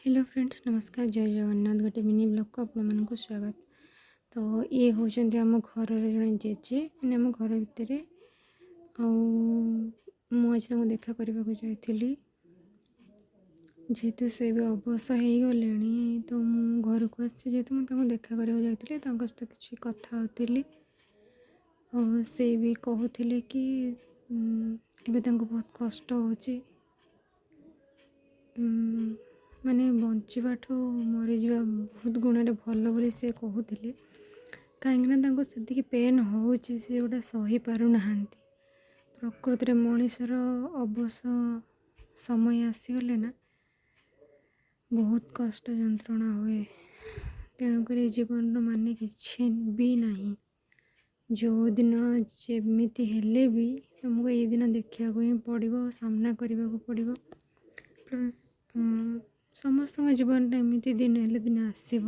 Hello friends, नमस्कार। जय जगन्नाथ। गोटे मिनी ब्लॉग को आपको स्वागत। तो ये होचंती आम घर जड़े जेजे मैंने आम घर भितर आज देखा करने को जाइली जेहेतु से भी अवश्य हो गले तो घर को आसी जेहेतु मुझे देखा करने जाइली सहित किसी कथा होती और से भी कहते कि एवं बहुत कष्ट हो माने बंचाठू मरीज बहुत गुण भल बोली से कहते कहीं से पेन हो जोटा सही पार ना प्रकृति मनीषर अवश्य समय आसीगले ना बहुत कष्ट जंत्रणा हुए। तेणुक जीवन मान कि भी नहीं जो दिन जमीती हेले भी तुमको ये दिन देखा ही पड़ो सामना करने को पड़ो प्लस समस्त जीवन एमती दिन हेले दिन आसब।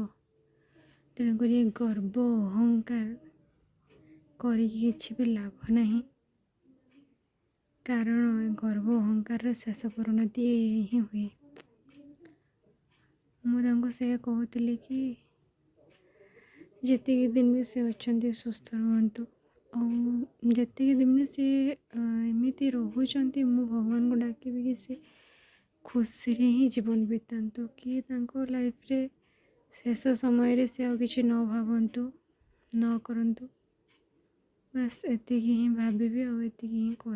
तेणुक गर्व अहंकार कि लाभ नहीं कारण गर्व अहंकार शेष परिणति ही हुए। मुझे कहती कि जितने दिन भी से अच्छा सुस्थ रुहतु आती दिन से एमती रोच मु भगवान को डाकबी कि से खुशी ही जीवन बीतंतु कि लाइफ रे शेष समय से आ किसी न भावतु न करंतु बस एति ही भावी और एति ही कह।